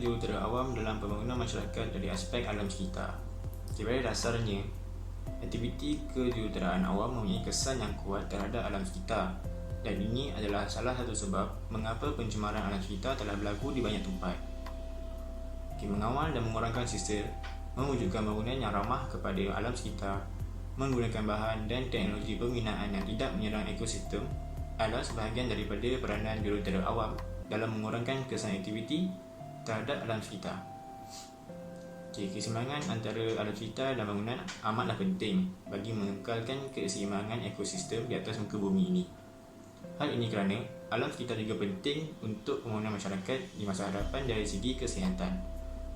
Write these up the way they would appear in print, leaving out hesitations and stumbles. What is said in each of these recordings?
jurutera awam dalam pembangunan masyarakat dari aspek alam sekitar. Pada dasarnya, aktiviti kejuruteraan awam mempunyai kesan yang kuat terhadap alam sekitar, dan ini adalah salah satu sebab mengapa pencemaran alam sekitar telah berlaku di banyak tempat. Mengawal dan mengurangkan sisa, mewujudkan bangunan yang ramah kepada alam sekitar, menggunakan bahan dan teknologi pembinaan yang tidak menyerang ekosistem adalah sebahagian daripada peranan jurutera awam dalam mengurangkan kesan aktiviti terhadap alam sekitar. Keseimbangan antara alam sekitar dan bangunan amatlah penting bagi mengekalkan keseimbangan ekosistem di atas muka bumi ini. Hal ini kerana alam sekitar juga penting untuk pembangunan masyarakat di masa hadapan dari segi kesihatan.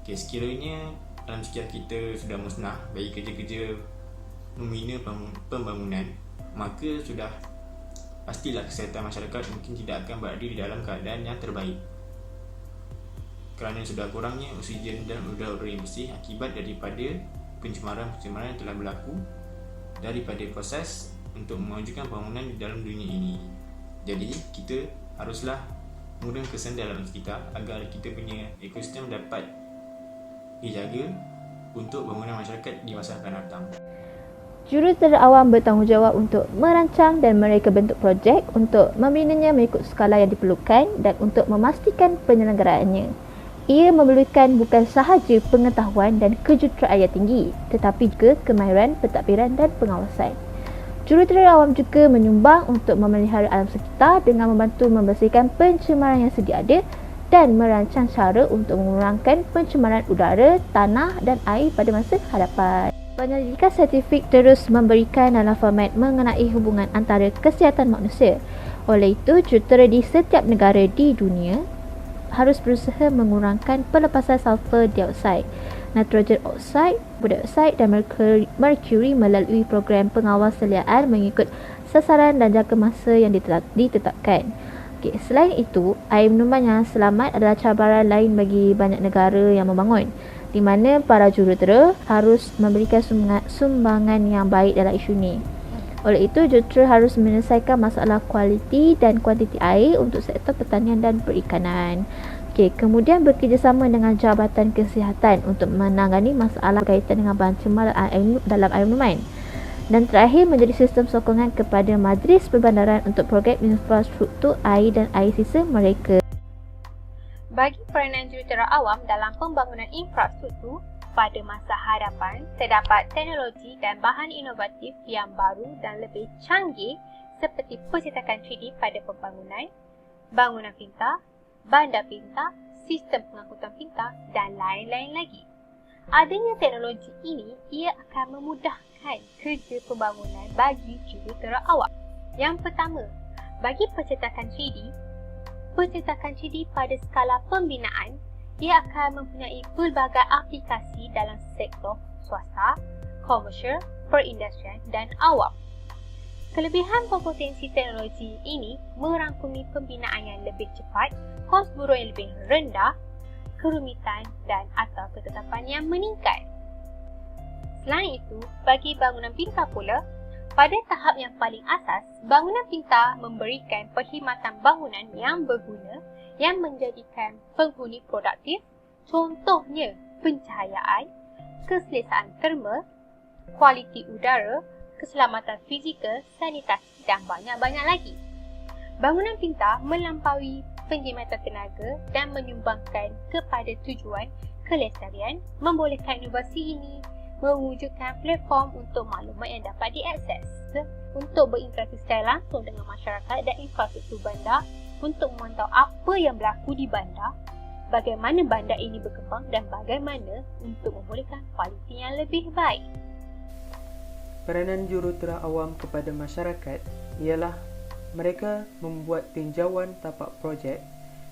Sekiranya alam sekitar kita sudah musnah bagi kerja-kerja membina pembangunan, maka sudah pastilah kesihatan masyarakat mungkin tidak akan berada di dalam keadaan yang terbaik, kerana sudah kurangnya oksigen dan udara yang bersih akibat daripada pencemaran-pencemaran yang telah berlaku daripada proses untuk mewujudkan pembangunan di dalam dunia ini. Jadi kita haruslah mengurangkan kesan dalam sekitar agar kita punya ekosistem dapat dijaga untuk bangunan masyarakat di masa akan datang. Jurutera awam bertanggungjawab untuk merancang dan mereka bentuk projek untuk membinanya mengikut skala yang diperlukan dan untuk memastikan penyelenggaraannya. Ia memerlukan bukan sahaja pengetahuan dan kejuruteraan yang tinggi, tetapi juga kemahiran pentadbiran dan pengawasan. Jurutera awam juga menyumbang untuk memelihara alam sekitar dengan membantu membersihkan pencemaran yang sedia ada dan merancang cara untuk mengurangkan pencemaran udara, tanah dan air pada masa hadapan. Penyelidikan saintifik terus memberikan dalam format mengenai hubungan antara kesihatan manusia. Oleh itu, jurutera di setiap negara di dunia harus berusaha mengurangkan pelepasan sulfur dioksida, nitrogen oksida, dioksida dan merkuri melalui program pengawas seliaan mengikut sasaran dan jangka masa yang ditetapkan. Selain itu, air minuman yang selamat adalah cabaran lain bagi banyak negara yang membangun, di mana para jurutera harus memberikan sumbangan yang baik dalam isu ini. Oleh itu, jurutera harus menyelesaikan masalah kualiti dan kuantiti air untuk sektor pertanian dan perikanan. Kemudian bekerjasama dengan Jabatan Kesihatan untuk menangani masalah berkaitan dengan bahan cemar dalam air minuman. Dan terakhir, menjadi sistem sokongan kepada Majlis Perbandaran untuk program infrastruktur air dan air sisa mereka. Bagi peranan jurutera awam dalam pembangunan infrastruktur, pada masa hadapan terdapat teknologi dan bahan inovatif yang baru dan lebih canggih seperti pencetakan 3D pada pembangunan, bangunan pintar, bandar pintar, sistem pengangkutan pintar dan lain-lain lagi. Adanya teknologi ini, ia akan memudahkan kerja pembangunan bagi jurutera awam. Yang pertama, bagi pencetakan 3D pada skala pembinaan, ia akan mempunyai pelbagai aplikasi dalam sektor swasta, komersial, perindustrian dan awam. Kelebihan kompetensi teknologi ini merangkumi pembinaan yang lebih cepat, kos buruh yang lebih rendah, kerumitan dan atau ketetapan yang meningkat. Selain itu, bagi bangunan pintar pula, pada tahap yang paling asas, bangunan pintar memberikan perkhidmatan bangunan yang berguna yang menjadikan penghuni produktif, contohnya pencahayaan, keselesaan termal, kualiti udara, keselamatan fizikal, sanitasi dan banyak-banyak lagi. Bangunan pintar melampaui penjimatan tenaga dan menyumbangkan kepada tujuan kelestarian, membolehkan inovasi ini mewujudkan platform untuk maklumat yang dapat diakses untuk berinteraksi secara langsung dengan masyarakat dan infrastruktur bandar untuk memantau apa yang berlaku di bandar, bagaimana bandar ini berkembang dan bagaimana untuk membolehkan kualiti yang lebih baik. Peranan jurutera awam kepada masyarakat ialah mereka membuat tinjauan tapak projek,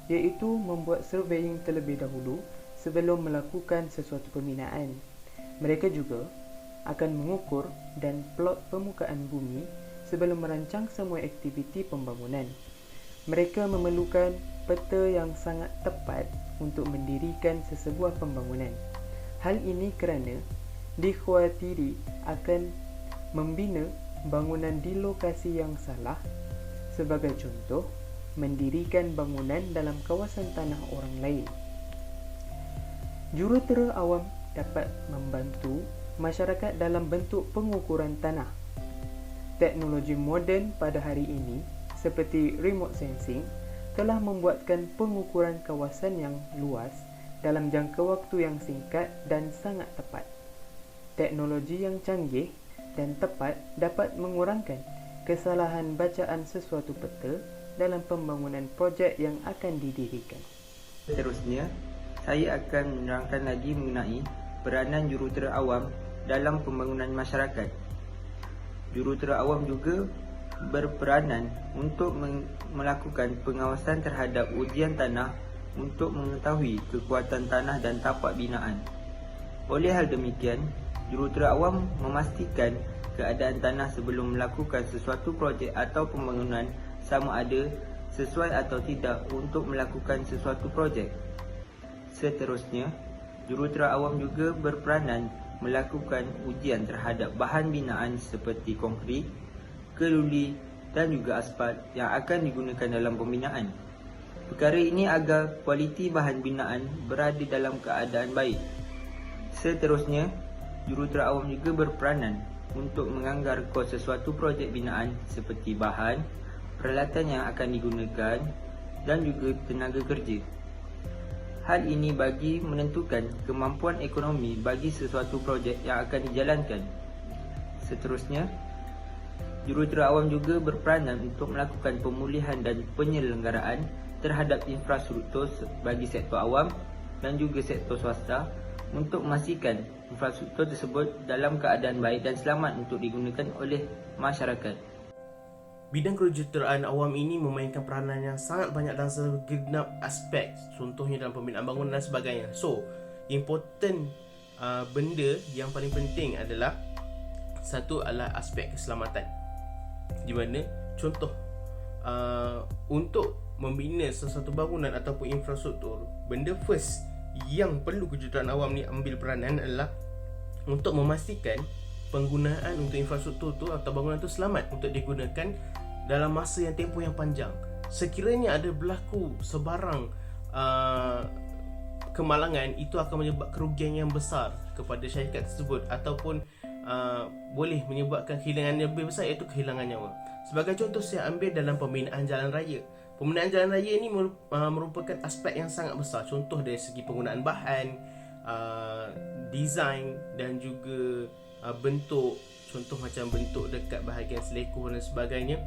iaitu membuat surveying terlebih dahulu sebelum melakukan sesuatu pembinaan. Mereka juga akan mengukur dan plot permukaan bumi sebelum merancang semua aktiviti pembangunan. Mereka memerlukan peta yang sangat tepat untuk mendirikan sesebuah pembangunan. Hal ini kerana dikhawatiri akan membina bangunan di lokasi yang salah. Sebagai contoh, mendirikan bangunan dalam kawasan tanah orang lain. Jurutera awam dapat membantu masyarakat dalam bentuk pengukuran tanah. Teknologi moden pada hari ini seperti remote sensing telah membuatkan pengukuran kawasan yang luas dalam jangka waktu yang singkat dan sangat tepat. Teknologi yang canggih dan tepat dapat mengurangkan kesalahan bacaan sesuatu peta dalam pembangunan projek yang akan didirikan. Seterusnya, saya akan menerangkan lagi mengenai peranan jurutera awam dalam pembangunan masyarakat. Jurutera awam juga berperanan untuk melakukan pengawasan terhadap ujian tanah untuk mengetahui kekuatan tanah dan tapak binaan. Oleh hal demikian, jurutera awam memastikan keadaan tanah sebelum melakukan sesuatu projek atau pembangunan sama ada sesuai atau tidak untuk melakukan sesuatu projek. Seterusnya, jurutera awam juga berperanan melakukan ujian terhadap bahan binaan seperti konkrit, keluli dan juga aspal yang akan digunakan dalam pembinaan. Perkara ini agar kualiti bahan binaan berada dalam keadaan baik. Seterusnya, jurutera awam juga berperanan untuk menganggar kos sesuatu projek binaan seperti bahan, peralatan yang akan digunakan dan juga tenaga kerja. Hal ini bagi menentukan kemampuan ekonomi bagi sesuatu projek yang akan dijalankan. Seterusnya, jurutera awam juga berperanan untuk melakukan pemulihan dan penyelenggaraan terhadap infrastruktur bagi sektor awam dan juga sektor swasta untuk memastikan infrastruktur tersebut dalam keadaan baik dan selamat untuk digunakan oleh masyarakat. Bidang kejuruteraan awam ini memainkan peranan yang sangat banyak dalam segenap aspek, contohnya dalam pembinaan bangunan dan sebagainya. So, important benda yang paling penting adalah satu adalah aspek keselamatan, di mana contoh untuk membina sesuatu bangunan ataupun infrastruktur, benda first yang perlu kejuruteraan awam ni ambil peranan adalah untuk memastikan penggunaan untuk infrastruktur tu atau bangunan tu selamat untuk digunakan dalam masa yang tempoh yang panjang. Sekiranya ada berlaku sebarang kemalangan, itu akan menyebabkan kerugian yang besar kepada syarikat tersebut ataupun boleh menyebabkan kehilangan yang lebih besar, iaitu kehilangan nyawa. Sebagai contoh, saya ambil dalam pembinaan jalan raya. Pembinaan jalan raya ini merupakan aspek yang sangat besar. Contoh dari segi penggunaan bahan, design dan juga bentuk. Contoh macam bentuk dekat bahagian selekoh dan sebagainya.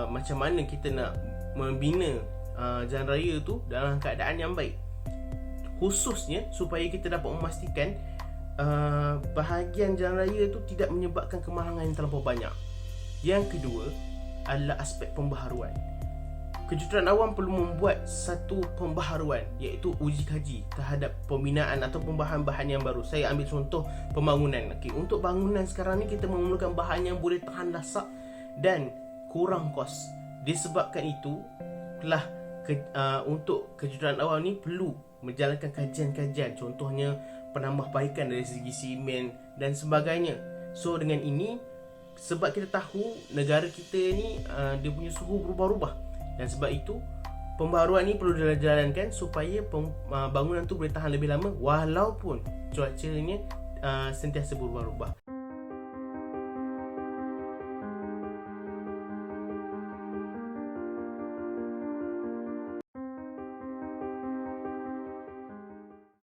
Macam mana kita nak membina jalan raya tu dalam keadaan yang baik, khususnya supaya kita dapat memastikan bahagian jalan raya tu tidak menyebabkan kemalangan yang terlampau banyak. Yang kedua adalah aspek pembaharuan. Kejuruteraan awam perlu membuat satu pembaharuan, iaitu uji kaji terhadap pembinaan atau bahan-bahan yang baru. Saya ambil contoh pembangunan. Untuk bangunan sekarang ni kita memerlukan bahan yang boleh tahan lasak dan kurang kos. Disebabkan itu telah untuk kejuruteraan awam ni perlu menjalankan kajian-kajian, contohnya penambahbaikan dari segi simen dan sebagainya. So dengan ini, sebab kita tahu negara kita ni dia punya suhu berubah-ubah, dan sebab itu pembaharuan ni perlu dijalankan supaya bangunan tu boleh tahan lebih lama walaupun cuacanya sentiasa berubah-ubah.